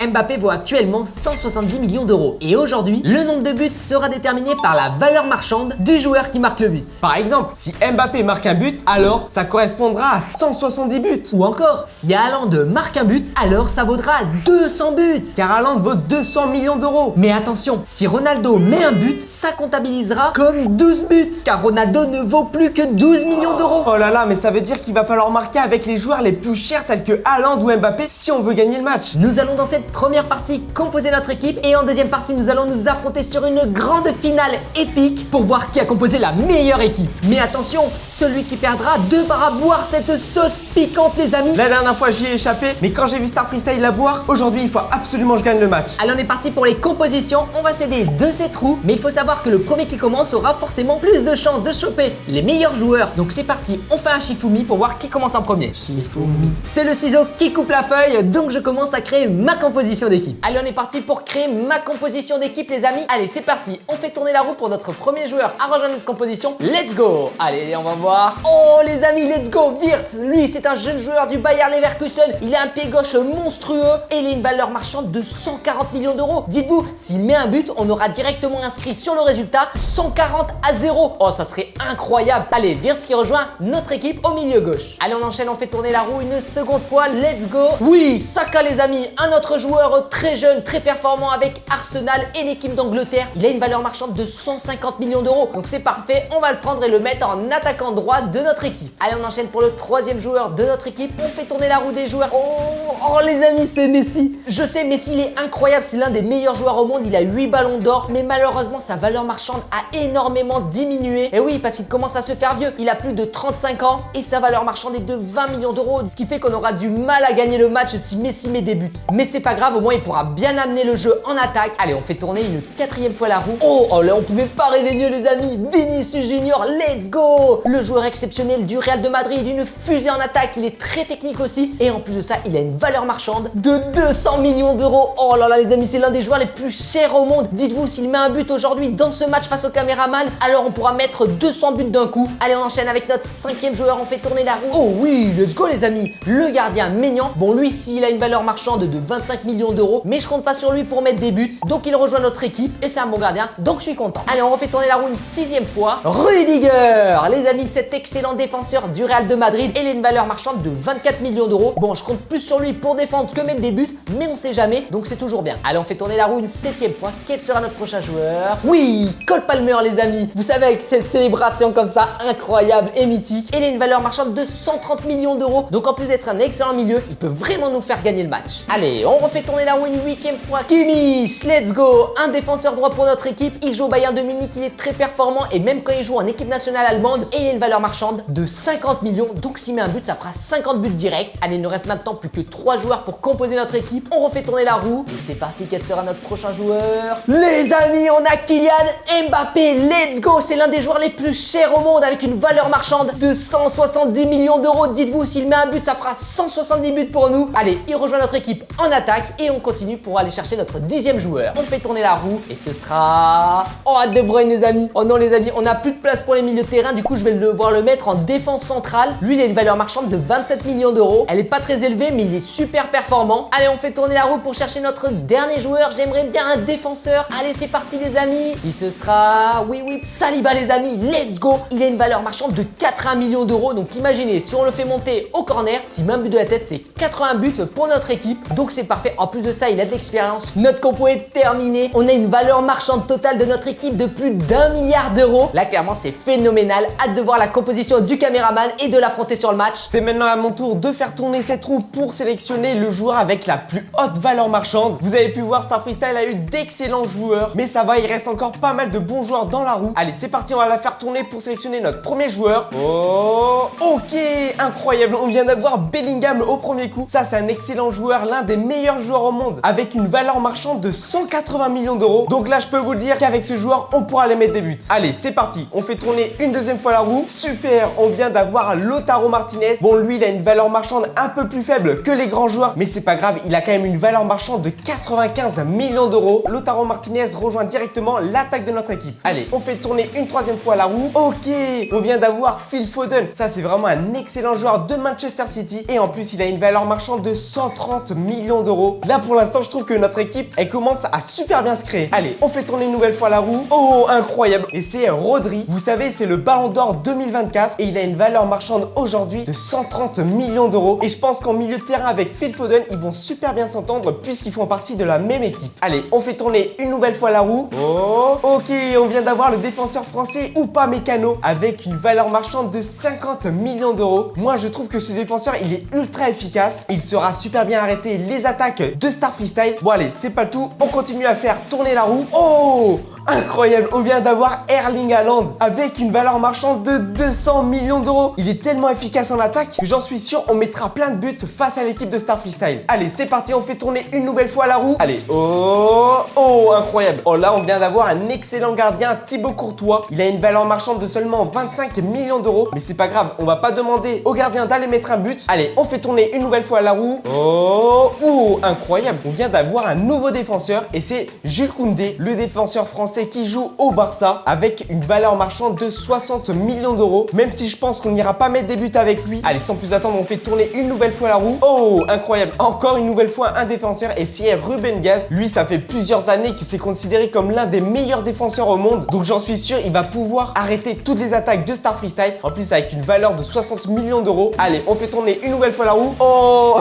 Mbappé vaut actuellement 170 millions d'euros et aujourd'hui, le nombre de buts sera déterminé par la valeur marchande du joueur qui marque le but. Par exemple, si Mbappé marque un but, alors ça correspondra à 170 buts. Ou encore, si Haaland marque un but, alors ça vaudra 200 buts. Car Haaland vaut 200 millions d'euros. Mais attention, si Ronaldo met un but, ça comptabilisera comme 12 buts. Car Ronaldo ne vaut plus que 12 millions d'euros. Oh là là, mais ça veut dire qu'il va falloir marquer avec les joueurs les plus chers tels que Haaland ou Mbappé si on veut gagner le match. Nous allons dans cette première partie composer notre équipe et en deuxième partie nous allons nous affronter sur une grande finale épique pour voir qui a composé la meilleure équipe. Mais attention, celui qui perdra devra boire cette sauce piquante les amis. La dernière fois j'y ai échappé, mais quand j'ai vu Star Freestyle la boire, aujourd'hui il faut absolument que je gagne le match. Allez, on est parti pour les compositions, on va s'aider de ces trous, mais il faut savoir que le premier qui commence aura forcément plus de chances de choper les meilleurs joueurs. Donc c'est parti, on fait un Shifumi pour voir qui commence en premier. Shifumi. C'est le ciseau qui coupe la feuille, donc je commence à créer ma composition d'équipe. Allez, on est parti pour créer ma composition d'équipe les amis. Allez, c'est parti, on fait tourner la roue pour notre premier joueur à rejoindre notre composition. Let's go. Allez, on va voir. Oh les amis, let's go. Wirtz, lui c'est un jeune joueur du Bayer Leverkusen. Il a un pied gauche monstrueux et il a une valeur marchande de 140 millions d'euros. Dites-vous, s'il met un but, on aura directement inscrit sur le résultat 140-0. Oh, ça serait incroyable. Allez, Wirtz qui rejoint notre équipe au milieu gauche. Allez, on enchaîne, on fait tourner la roue une seconde fois. Let's go. Oui, Saka les amis, un autre joueur très jeune, très performant avec Arsenal et l'équipe d'Angleterre. Il a une valeur marchande de 150 millions d'euros. Donc c'est parfait, on va le prendre et le mettre en attaquant droit de notre équipe. Allez, on enchaîne pour le troisième joueur de notre équipe. On fait tourner la roue des joueurs. Oh les amis, c'est Messi. Je sais, Messi, il est incroyable. C'est l'un des meilleurs joueurs au monde. Il a 8 ballons d'or. Mais malheureusement, sa valeur marchande a énormément diminué. Et oui, parce qu'il commence à se faire vieux. Il a plus de 35 ans et sa valeur marchande est de 20 millions d'euros. Ce qui fait qu'on aura du mal à gagner le match si Messi met des buts. Mais c'est pas grave, au moins il pourra bien amener le jeu en attaque. Allez, on fait tourner une quatrième fois la roue. Oh là, on pouvait pas rêver mieux les amis. Vinicius Junior, let's go. Le joueur exceptionnel du Real de Madrid, une fusée en attaque. Il est très technique aussi. Et en plus de ça, il a une valeur marchande de 200 millions d'euros. Oh là là les amis, c'est l'un des joueurs les plus chers au monde. Dites-vous, s'il met un but aujourd'hui dans ce match face au caméraman, alors on pourra mettre 200 buts d'un coup. Allez, on enchaîne avec notre cinquième joueur. On fait tourner la roue. Oh oui, let's go les amis. Le gardien Maignan. Bon, lui, s'il a une valeur marchande de 25 millions d'euros, mais je compte pas sur lui pour mettre des buts, donc il rejoint notre équipe et c'est un bon gardien, donc je suis content. Allez, on refait tourner la roue une sixième fois. Rudiger, les amis, cet excellent défenseur du Real de Madrid, il a une valeur marchande de 24 millions d'euros. Bon, je compte plus sur lui pour défendre que mettre des buts, mais on sait jamais, donc c'est toujours bien. Allez, on fait tourner la roue une septième fois. Quel sera notre prochain joueur? Oui, Cole Palmer les amis. Vous savez, avec cette célébration comme ça, incroyable et mythique, il a une valeur marchande de 130 millions d'euros, donc en plus d'être un excellent milieu, il peut vraiment nous faire gagner le match. Allez, on refait tourner la roue une huitième fois. Kimmich, let's go. Un défenseur droit pour notre équipe. Il joue au Bayern de Munich, il est très performant et même quand il joue en équipe nationale allemande, et il a une valeur marchande de 50 millions. Donc s'il met un but, ça fera 50 buts directs. Allez, il nous reste maintenant plus que 3 joueurs pour composer notre équipe. On refait tourner la roue et c'est parti. Quel sera notre prochain joueur? Les amis, on a Kylian Mbappé. Let's go. C'est l'un des joueurs les plus chers au monde avec une valeur marchande de 170 millions d'euros. Dites-vous, s'il met un but, ça fera 170 buts pour nous. Allez, il rejoint notre équipe en attaque et on continue pour aller chercher notre 10e joueur. On fait tourner la roue et ce sera... Oh, De Bruyne les amis. Oh non les amis, on n'a plus de place pour les milieux de terrain, du coup je vais devoir le mettre en défense centrale. Lui il a une valeur marchande de 27 millions d'euros. Elle est pas très élevée mais il est super performant. Allez, on fait tourner la roue pour chercher notre dernier joueur. J'aimerais bien un défenseur. Allez, c'est parti les amis. Qui ce sera? Oui, Saliba les amis, let's go. Il a une valeur marchande de 80 millions d'euros. Donc imaginez, si on le fait monter au corner, si même but de la tête, c'est 80 buts pour notre équipe. Donc c'est parfait. En plus de ça, il a de l'expérience. Notre compo est terminé. On a une valeur marchande totale de notre équipe de plus d'1 milliard d'euros. Là, clairement, c'est phénoménal. Hâte de voir la composition du caméraman et de l'affronter sur le match. C'est maintenant à mon tour de faire tourner cette roue pour sélectionner le joueur avec la plus haute valeur marchande. Vous avez pu voir, Star Freestyle a eu d'excellents joueurs, mais ça va, il reste encore pas mal de bons joueurs dans la roue. Allez, c'est parti, on va la faire tourner pour sélectionner notre premier joueur. Oh, ok, incroyable. On vient d'avoir Bellingham au premier coup. Ça, c'est un excellent joueur, l'un des meilleurs joueurs au monde, avec une valeur marchande de 180 millions d'euros. Donc là, je peux vous dire qu'avec ce joueur, on pourra aller mettre des buts. Allez, c'est parti. On fait tourner une deuxième fois la roue. Super, on vient d'avoir Lautaro Martinez. Bon, lui, il a une valeur marchande un peu plus faible que les grands joueurs, mais c'est pas grave, il a quand même une valeur marchande de 95 millions d'euros. Lautaro Martinez rejoint directement l'attaque de notre équipe. Allez, on fait tourner une troisième fois la roue. Ok, on vient d'avoir Phil Foden. Ça, c'est vraiment un excellent joueur de Manchester City. Et en plus, il a une valeur marchande de 130 millions d'euros. €. Là pour l'instant je trouve que notre équipe elle commence à super bien se créer. Allez, on fait tourner une nouvelle fois la roue. Oh, incroyable. Et c'est Rodri. Vous savez, c'est le Ballon d'Or 2024 et il a une valeur marchande aujourd'hui de 130 millions d'euros. Et je pense qu'en milieu de terrain avec Phil Foden, ils vont super bien s'entendre puisqu'ils font partie de la même équipe. Allez, on fait tourner une nouvelle fois la roue. Oh, ok, on vient d'avoir le défenseur français Upamecano avec une valeur marchande de 50 millions d'euros. Moi, je trouve que ce défenseur, il est ultra efficace. Il saura super bien arrêter les attaques de Star Freestyle. Bon, allez, c'est pas le tout. On continue à faire tourner la roue. Oh! Incroyable, on vient d'avoir Erling Haaland avec une valeur marchande de 200 millions d'euros. Il est tellement efficace en attaque que j'en suis sûr on mettra plein de buts face à l'équipe de Star Freestyle. Allez, c'est parti, on fait tourner une nouvelle fois la roue. Allez, oh, incroyable. Oh là, on vient d'avoir un excellent gardien, Thibaut Courtois. Il a une valeur marchande de seulement 25 millions d'euros. Mais c'est pas grave, on va pas demander au gardien d'aller mettre un but. Allez, on fait tourner une nouvelle fois la roue. Oh, incroyable. On vient d'avoir un nouveau défenseur et c'est Jules Koundé, le défenseur français qui joue au Barça avec une valeur marchande de 60 millions d'euros. Même si je pense qu'on n'ira pas mettre des buts avec lui. Allez, sans plus attendre, on fait tourner une nouvelle fois la roue. Oh, incroyable. Encore une nouvelle fois un défenseur et c'est Ruben Dias. Lui, ça fait plusieurs années qu'il s'est considéré comme l'un des meilleurs défenseurs au monde. Donc j'en suis sûr, il va pouvoir arrêter toutes les attaques de Star Freestyle. En plus, avec une valeur de 60 millions d'euros. Allez, on fait tourner une nouvelle fois la roue. Oh,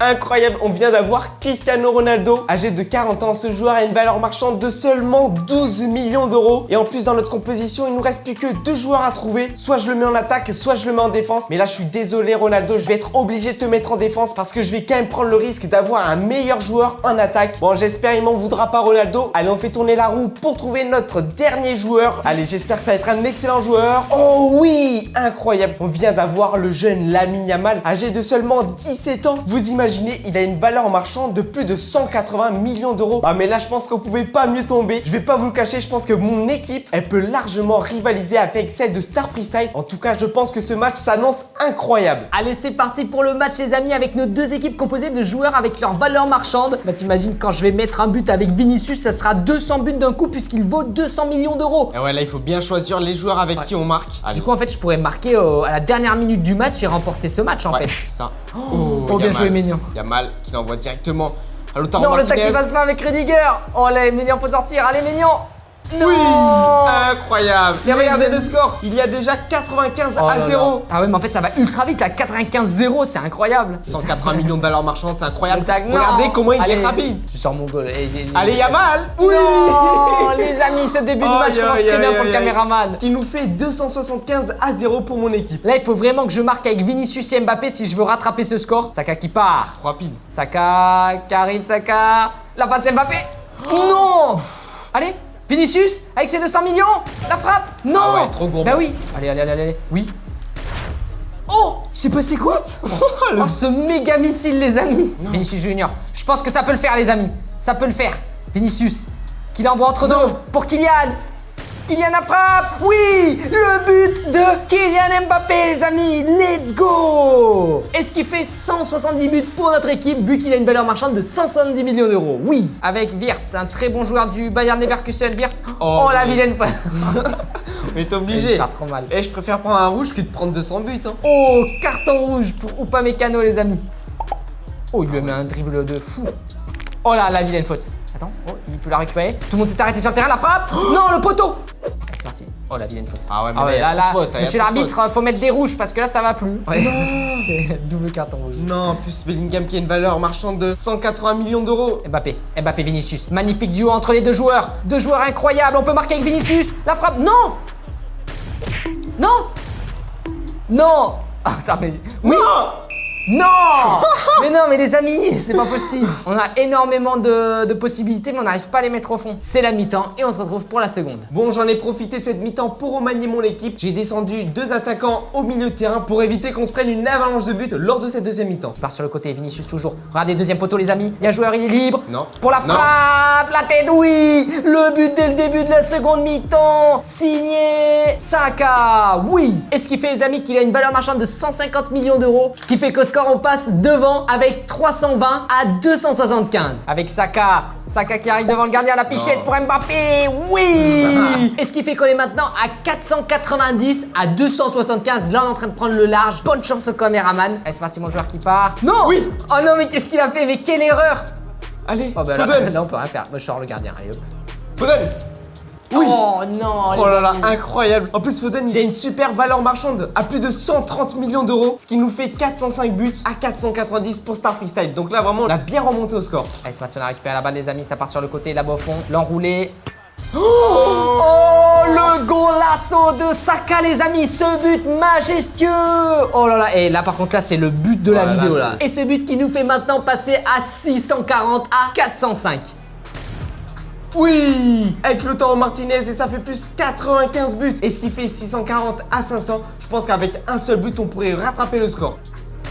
incroyable. On vient d'avoir Cristiano Ronaldo. Âgé de 40 ans, ce joueur a une valeur marchande de seulement 12 millions d'euros. Et en plus, dans notre composition, il nous reste plus que 2 joueurs à trouver. Soit je le mets en attaque, soit je le mets en défense. Mais là, je suis désolé, Ronaldo, je vais être obligé de te mettre en défense parce que je vais quand même prendre le risque d'avoir un meilleur joueur en attaque. Bon, j'espère il m'en voudra pas, Ronaldo. Allez, on fait tourner la roue pour trouver notre dernier joueur. Allez, j'espère que ça va être un excellent joueur. Oh oui, incroyable. On vient d'avoir le jeune Lamine Yamal, âgé de seulement 17 ans. Vous imaginez, il a une valeur marchande de plus de 180 millions d'euros. Ah, mais là, je pense qu'on pouvait pas mieux tomber. Je vais pas vous le cacher, je pense que mon équipe, elle peut largement rivaliser avec celle de Star Freestyle. En tout cas, je pense que ce match s'annonce incroyable. Allez, c'est parti pour le match, les amis, avec nos deux équipes composées de joueurs avec leur valeur marchande. Bah, t'imagines, quand je vais mettre un but avec Vinicius, ça sera 200 buts d'un coup puisqu'il vaut 200 millions d'euros. Et ouais, là, il faut bien choisir les joueurs avec qui on marque. Du coup, en fait, je pourrais marquer à la dernière minute du match et remporter ce match, en fait. C'est ça. Oh, bien joué, Ménian. Yamal qui l'envoie directement à Lautaro Non, Martinez. le tac qui passe pas avec Rudiger. Oh là, Ménian peut sortir. Allez, Ménian. Non. Oui, incroyable. Et regardez le score, il y a déjà 95 à 0. Ah ouais, mais en fait ça va ultra vite, là 95-0, c'est incroyable. 180 millions de valeurs marchandes, c'est incroyable. Non. Regardez comment il Allez, est rapide. Je sors mon goal. Allez, Yamal. Oui. Non, les amis, ce début de match commence très bien pour le caméraman. Qui nous fait 275 à 0 pour mon équipe. Là, il faut vraiment que je marque avec Vinicius et Mbappé si je veux rattraper ce score. Saka qui part. Trop rapide. Saka, Karim Saka. La passe Mbappé. Non. Allez. Vinicius, avec ses 200 millions, la frappe. Non. Ah ouais, trop gourmand. Bah oui. Allez. Oui. Oh, c'est passé quoi? Oh, ce méga missile, les amis. Non. Vinicius Junior, je pense que ça peut le faire, les amis. Ça peut le faire. Vinicius, qui l'envoie entre deux pour Kylian. Kylian la frappe. Oui, le but de Kylian Mbappé, les amis. Let's go. Est-ce qu'il fait 170 buts pour notre équipe, vu qu'il a une valeur marchande de 170 millions d'euros? Oui, avec Wirtz, un très bon joueur du Bayern Leverkusen. Wirtz. Oh la vilaine. On est obligé. Ça va trop mal. Et je préfère prendre un rouge que de prendre 200 buts. Hein. Oh, carton rouge pour Upamecano, les amis. Oh, il lui a mis un dribble de fou. Oh là, la vilaine faute. Attends, oh, il peut la récupérer. Tout le monde s'est arrêté sur le terrain, la frappe. Non, le poteau. C'est parti. Oh, la vilaine faute. Ah ouais, mais là, faute, monsieur l'arbitre, faut mettre des rouges parce que là, ça va plus. Ouais. Non, c'est double carton rouge. Non, en plus Bellingham qui a une valeur marchande de 180 millions d'euros. Mbappé, Vinicius. Magnifique duo entre les deux joueurs. Deux joueurs incroyables. On peut marquer avec Vinicius. La frappe. Non. Non. Ah, attends, mais... Oui. Non. Mais non, mais les amis, c'est pas possible. On a énormément de possibilités, mais on n'arrive pas à les mettre au fond. C'est la mi-temps et on se retrouve pour la seconde. Bon, j'en ai profité de cette mi-temps pour remanier mon équipe. J'ai descendu 2 attaquants au milieu de terrain pour éviter qu'on se prenne une avalanche de buts lors de cette deuxième mi-temps. Je pars sur le côté, Vinicius toujours. Regardez, deuxième poteau, les amis. Il y a un joueur, il est libre. Non. Pour la frappe, la tête, oui. Le but dès le début de la seconde mi-temps. Signé Saka, oui. Et ce qui fait, les amis, qu'il a une valeur marchande de 150 millions d'euros. Ce qui fait qu'au score, on passe devant avec 320 à 275. Avec Saka qui arrive devant le gardien à la pichette pour Mbappé, oui. Et ce qui fait qu'on est maintenant à 490 à 275. Là, on est en train de prendre le large. Bonne chance au caméraman. Allez, c'est parti, mon joueur qui part. Non. Oui. Oh non, mais qu'est-ce qu'il a fait? Mais quelle erreur. Allez, Oh bah Foden. là on peut rien faire. Moi je sors le gardien, allez hop. Foden. Oui. Oh non. Oh là là, incroyable. En plus, Foden, il a une super valeur marchande à plus de 130 millions d'euros, ce qui nous fait 405 buts à 490 pour Star Freestyle. Donc là, vraiment, on a bien remonté au score. Allez, c'est parti, on a récupéré la balle, les amis. Ça part sur le côté, là-bas au fond. L'enroulé. Oh, Oh, le golasso de Saka, les amis. Ce but majestueux. Oh là là. Et là, par contre, là, c'est le but de la Voilà, vidéo, là. c'est- Et ce but qui nous fait maintenant passer à 640 à 405. Oui, avec Lautaro Martinez et ça fait plus 95 buts. Et ce qui fait 640 à 500, je pense qu'avec un seul but, on pourrait rattraper le score.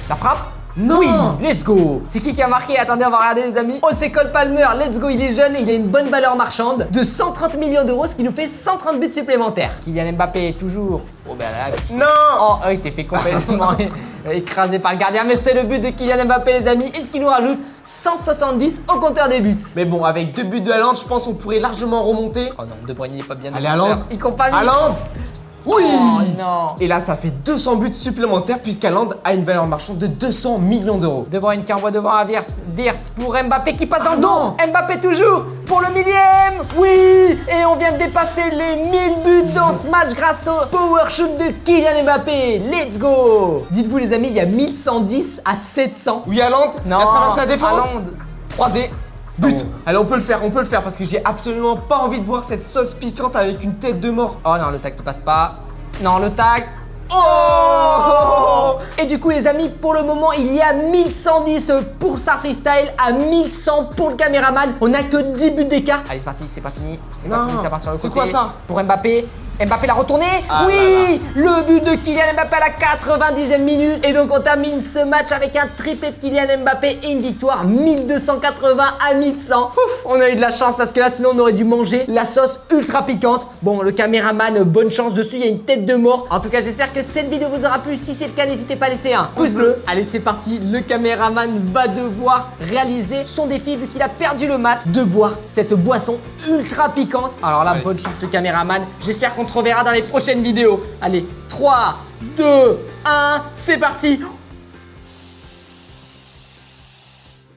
La frappe? Non. Oui, let's go. C'est qui a marqué? Attendez, on va regarder les amis. José Cole Palmer, let's go, il est jeune et il a une bonne valeur marchande de 130 millions d'euros, ce qui nous fait 130 buts supplémentaires. Kylian Mbappé, toujours. Oh ben là, Non. oh, il s'est fait complètement écrasé par le gardien, mais c'est le but de Kylian Mbappé, les amis, et ce qui nous rajoute 170 au compteur des buts. Mais bon, avec 2 buts de Haaland, je pense qu'on pourrait largement remonter. Oh non, De Bruyne il est pas bien. Allez, défenseur. Haaland. Il compte pas vite. Haaland. Oui. Oh non. Et là, ça fait 200 buts supplémentaires puisqu'Haaland a une valeur marchande de 200 millions d'euros. De Bruyne qui envoie devant à Wirtz. Wirtz pour Mbappé qui passe dans le non. dos. Mbappé toujours pour le millième. Oui. Et on vient de dépasser les 1000 buts dans ce match grâce au power shoot de Kylian Mbappé. Let's go. Dites-vous les amis, il y a 1110 à 700. Oui, Haaland. Non. Il a traversé la défense. Haaland. Croisé. But. Oh. Allez, on peut le faire parce que j'ai absolument pas envie de boire cette sauce piquante avec une tête de mort. Oh non, le tac ne passe pas. Non, le tac. Oh. Et du coup les amis, pour le moment il y a 1110 pour Star Freestyle, à 1100 pour le caméraman. On a que 10 buts d'écart. Allez c'est parti, c'est pas fini. C'est pas Non. fini, ça part sur le C'est côté. quoi ça? Pour Mbappé. Mbappé l'a retourné. Ah Oui, le but de Kylian Mbappé à la 90e minute. Et donc on termine ce match avec un triplé de Kylian Mbappé et une victoire 1280 à 1100. Ouf, on a eu de la chance parce que là sinon on aurait dû manger la sauce ultra piquante. Bon, le caméraman, bonne chance dessus, il y a une tête de mort. En tout cas, j'espère que cette vidéo vous aura plu. Si c'est le cas, n'hésitez pas à laisser un pouce bleu. Allez, c'est parti. Le caméraman va devoir réaliser son défi vu qu'il a perdu le match de boire cette boisson ultra piquante. Alors là, Allez. bonne chance le caméraman. J'espère qu'on te reverra dans les prochaines vidéos. Allez, 3, 2, 1, c'est parti.